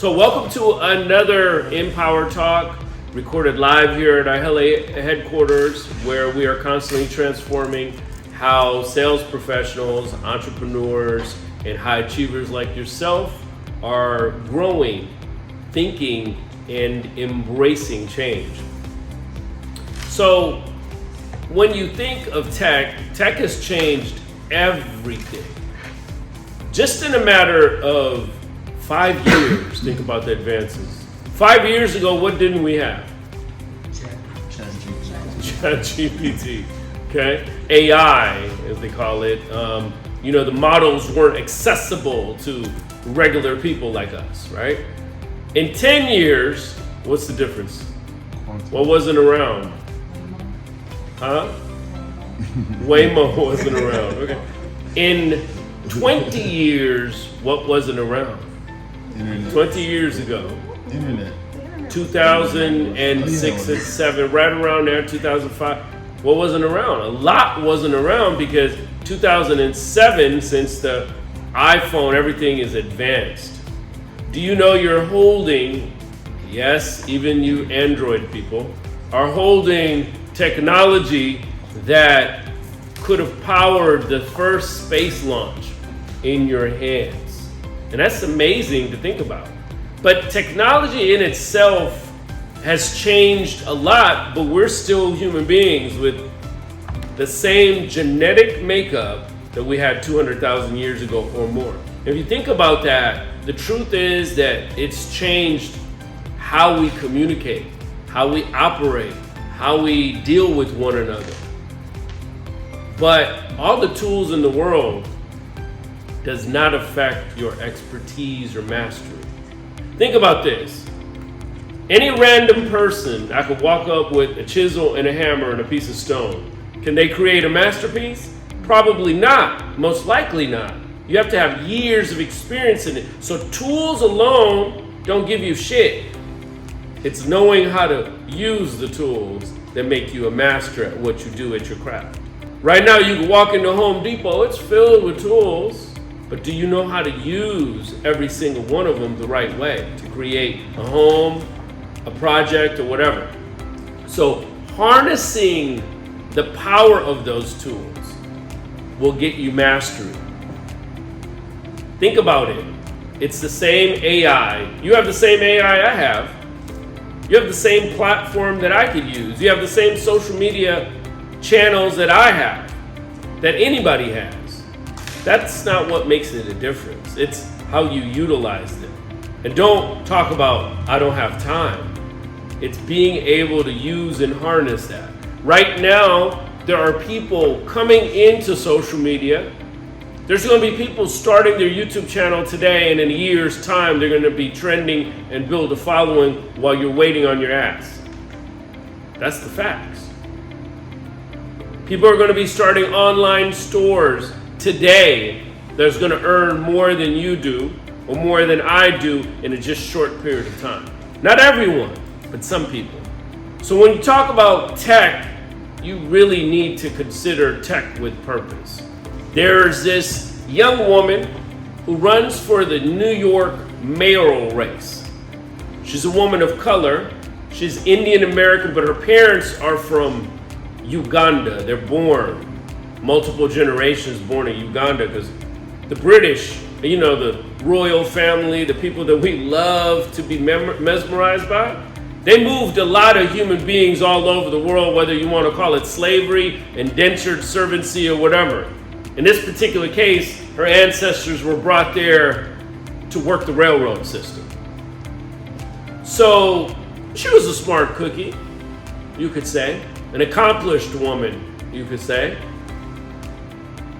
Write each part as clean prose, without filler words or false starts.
So welcome to another MPOWR Talk, recorded live here at our LA headquarters, where we are constantly transforming how sales professionals, entrepreneurs, and high achievers like yourself are growing, thinking, and embracing change. So when you think of tech has changed everything. Just in a matter of 5 years, think about the advances. 5 years ago, what didn't we have? ChatGPT, okay? AI, as they call it. The models weren't accessible to regular people like us, right? In 10 years, what's the difference? What wasn't around? Huh? Waymo wasn't around, okay. In 20 years, what wasn't around? Internet. 20 years ago. Internet. 2006 and 7, right around there, 2005. What wasn't around? A lot wasn't around because 2007, since the iPhone, everything is advanced. Do you know you're holding, yes, even you Android people, are holding technology that could have powered the first space launch in your hands. And that's amazing to think about. But technology in itself has changed a lot, but we're still human beings with the same genetic makeup that we had 200,000 years ago or more. If you think about that, the truth is that it's changed how we communicate, how we operate, how we deal with one another. But all the tools in the world does not affect your expertise or mastery. Think about this. Any random person, I could walk up with a chisel and a hammer and a piece of stone. Can they create a masterpiece? Probably not. Most likely not. You have to have years of experience in it. So tools alone don't give you shit. It's knowing how to use the tools that make you a master at what you do at your craft. Right now, you can walk into Home Depot, it's filled with tools, but do you know how to use every single one of them the right way to create a home, a project, or whatever? So harnessing the power of those tools will get you mastery. Think about it. It's the same AI. You have the same AI I have. You have the same platform that I could use. You have the same social media channels that I have, that anybody has. That's not what makes it a difference. It's how you utilize them. And don't talk about, I don't have time. It's being able to use and harness that. Right now, there are people coming into social media. There's going to be people starting their YouTube channel today, and in a year's time, they're going to be trending and build a following while you're waiting on your ass. That's the facts. People are going to be starting online stores today that's going to earn more than you do or more than I do in a just short period of time. Not everyone, but some people. So when you talk about tech, you really need to consider tech with purpose. There's this young woman who runs for the New York mayoral race. She's a woman of color. She's Indian American, but her parents are from Uganda. They're born, multiple generations born in Uganda, because the British, the royal family, the people that we love to be mesmerized by, they moved a lot of human beings all over the world, whether you want to call it slavery, indentured servancy, or whatever. In this particular case, her ancestors were brought there to work the railroad system. So she was a smart cookie, you could say. An accomplished woman, you could say.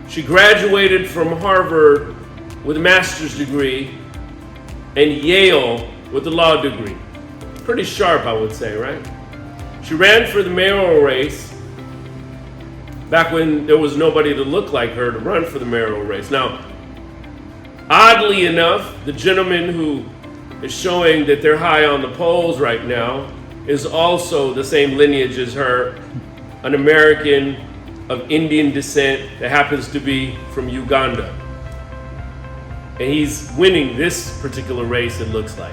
She graduated from Harvard with a master's degree and Yale with a law degree. Pretty sharp, I would say, right? She ran for the mayoral race back when there was nobody to look like her to run for the mayoral race. Now, oddly enough, the gentleman who is showing that they're high on the polls right now is also the same lineage as her, an American of Indian descent that happens to be from Uganda. And he's winning this particular race, it looks like.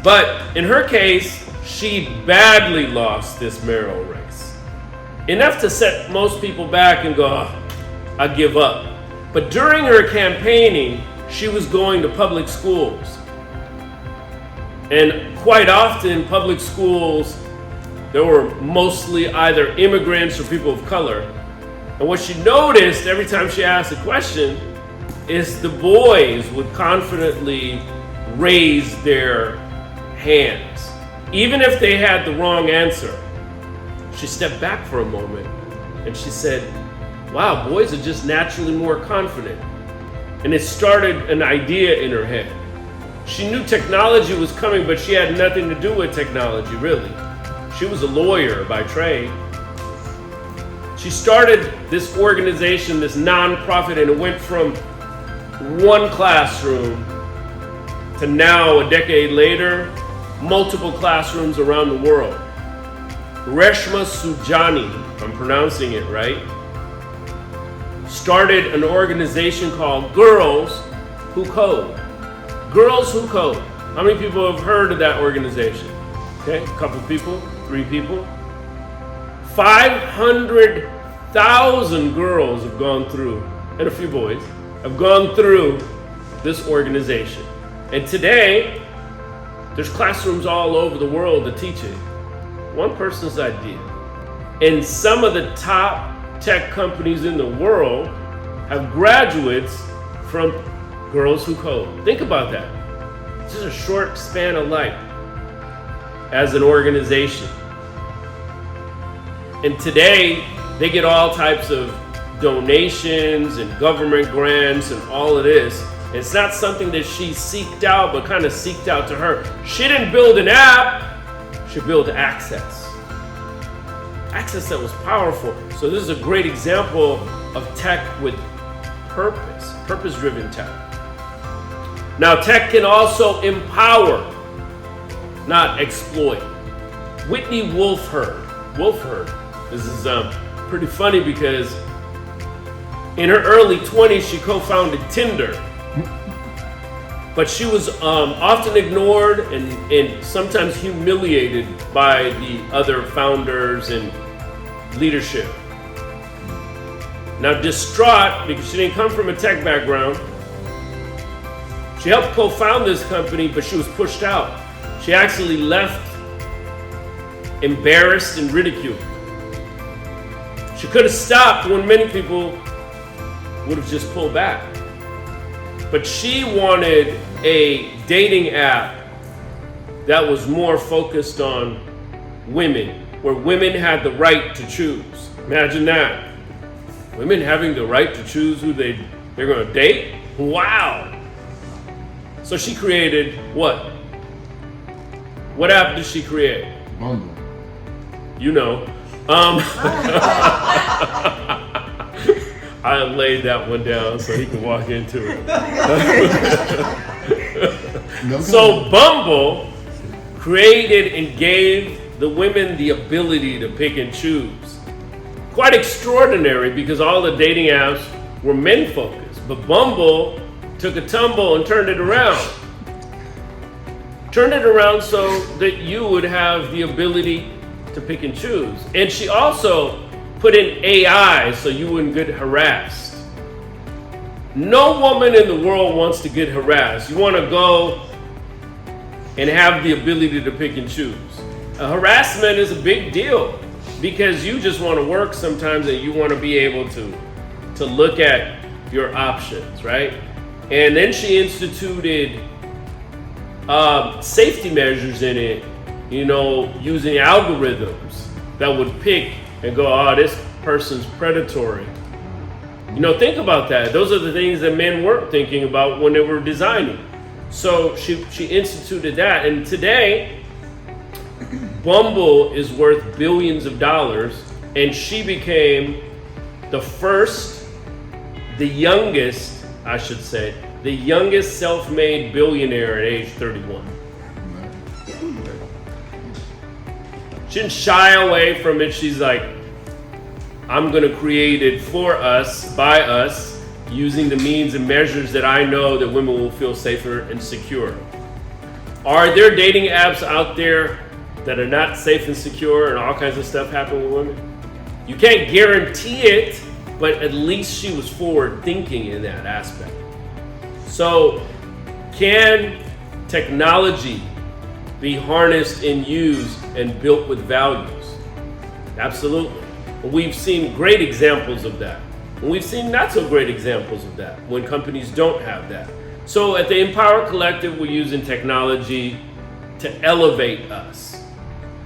But in her case, she badly lost this mayoral race. Enough to set most people back and go, oh, I give up. But during her campaigning, she was going to public schools. And quite often, public schools, there were mostly either immigrants or people of color. And what she noticed every time she asked a question is the boys would confidently raise their hands, even if they had the wrong answer. She stepped back for a moment and she said, wow, boys are just naturally more confident. And it started an idea in her head. She knew technology was coming, but she had nothing to do with technology, really. She was a lawyer by trade. She started this organization, this nonprofit, and it went from one classroom to now, a decade later, multiple classrooms around the world. Reshma Saujani, if I'm pronouncing it right, started an organization called Girls Who Code. Girls Who Code. How many people have heard of that organization? Okay, a couple people, 3 people. 500,000 girls have gone through, and a few boys, have gone through this organization. And today, there's classrooms all over the world to teach it. One person's idea. And some of the top tech companies in the world have graduates from Girls Who Code. Think about that. It's just a short span of life as an organization. And today, they get all types of donations and government grants and all of this. It's not something that she seeked out, but kind of seeked out to her. She didn't build an app, she built access. Access that was powerful. So this is a great example of tech with purpose, purpose-driven tech. Now, tech can also empower, not exploit. Whitney Wolfe heard. This is pretty funny because in her early 20s, she co-founded Tinder. But she was often ignored and sometimes humiliated by the other founders and leadership. Now, distraught because she didn't come from a tech background, she helped co-found this company, but she was pushed out. She actually left embarrassed and ridiculed. She could have stopped when many people would have just pulled back. But she wanted a dating app that was more focused on women, where women had the right to choose. Imagine that. Women having the right to choose who they're going to date? Wow. So she created what? What app did she create? Bumble. You know. I laid that one down so he can walk into it. So Bumble created and gave the women the ability to pick and choose. Quite extraordinary because all the dating apps were men focused, but Bumble took a tumble and turned it around. Turned it around so that you would have the ability to pick and choose. And she also put in AI so you wouldn't get harassed. No woman in the world wants to get harassed. You want to go and have the ability to pick and choose. Harassment is a big deal because you just want to work sometimes and you want to be able to look at your options, right? And then she instituted safety measures in it, you know, using algorithms that would pick and go, oh, this person's predatory. You know, think about that. Those are the things that men weren't thinking about when they were designing. So she instituted that, and today, Bumble is worth billions of dollars, and she became the youngest self-made billionaire at age 31. She didn't shy away from it. She's like, I'm going to create it for us, by us, using the means and measures that I know that women will feel safer and secure. Are there dating apps out there that are not safe and secure and all kinds of stuff happen with women? You can't guarantee it, but at least she was forward thinking in that aspect. So, can technology be harnessed and used and built with values? Absolutely. We've seen great examples of that. And we've seen not so great examples of that when companies don't have that. So at the MPOWR Collective, we're using technology to elevate us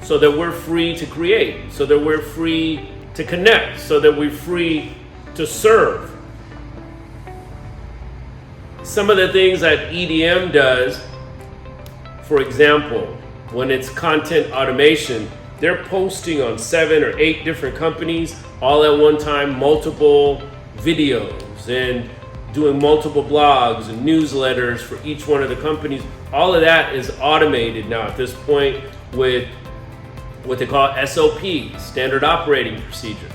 so that we're free to create, so that we're free to connect, so that we're free to serve. Some of the things that EDM does, for example, when it's content automation, they're posting on 7 or 8 different companies all at one time, multiple videos and doing multiple blogs and newsletters for each one of the companies. All of that is automated now at this point with what they call SOPs, standard operating procedures.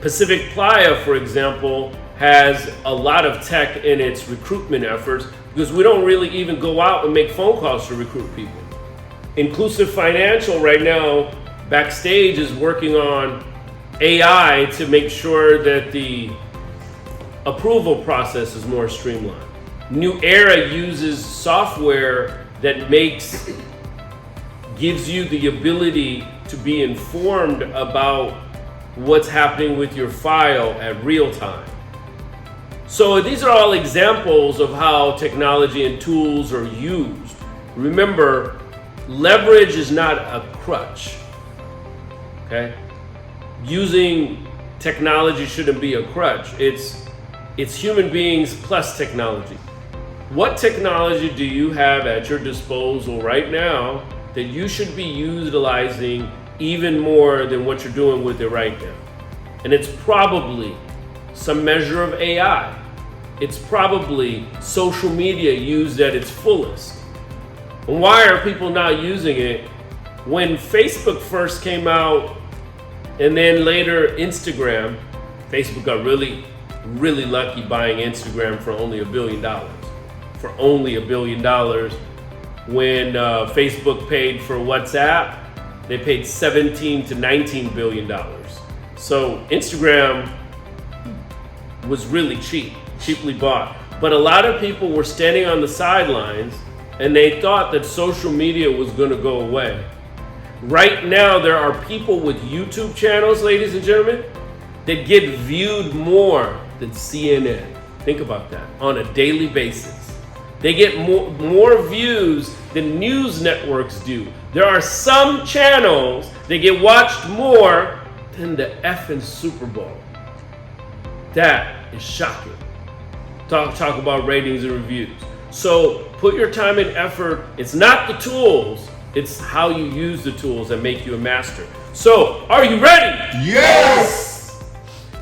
Pacific Playa, for example, has a lot of tech in its recruitment efforts because we don't really even go out and make phone calls to recruit people. Inclusive Financial right now, backstage, is working on AI to make sure that the approval process is more streamlined. New Era uses software that gives you the ability to be informed about what's happening with your file at real time. So these are all examples of how technology and tools are used. Remember, leverage is not a crutch, okay? Using technology shouldn't be a crutch. It's human beings plus technology. What technology do you have at your disposal right now that you should be utilizing even more than what you're doing with it right now? And it's probably some measure of AI. It's probably social media used at its fullest. And why are people not using it? When Facebook first came out and then later Instagram, Facebook got really lucky buying Instagram for only $1 billion. For only $1 billion. When Facebook paid for WhatsApp, they paid $17 to $19 billion. So Instagram was really cheaply bought. But a lot of people were standing on the sidelines and they thought that social media was going to go away. Right now, there are people with YouTube channels, ladies and gentlemen, that get viewed more than CNN. Think about that, on a daily basis. They get more views than news networks do. There are some channels that get watched more than the effing Super Bowl. That is shocking. Talk about ratings and reviews. So put your time and effort. It's not the tools, it's how you use the tools that make you a master. So, are you ready? Yes!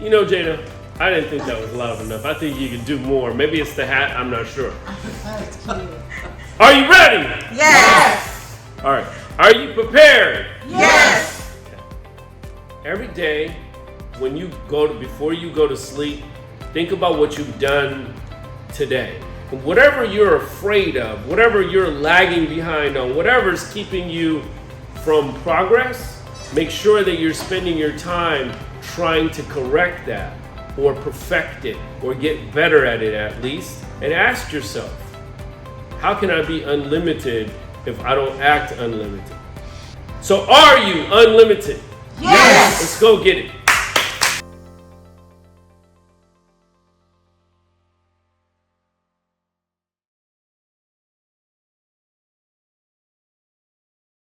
You know, Jada, I didn't think that was loud enough. I think you can do more. Maybe it's the hat, I'm not sure. Are you ready? Yes! All right. Are you prepared? Yes! Okay. Every day, before you go to sleep, think about what you've done today. Whatever you're afraid of, whatever you're lagging behind on, whatever's keeping you from progress, make sure that you're spending your time trying to correct that or perfect it or get better at it at least. And ask yourself, how can I be unlimited if I don't act unlimited? So are you unlimited? Yes! Let's go get it.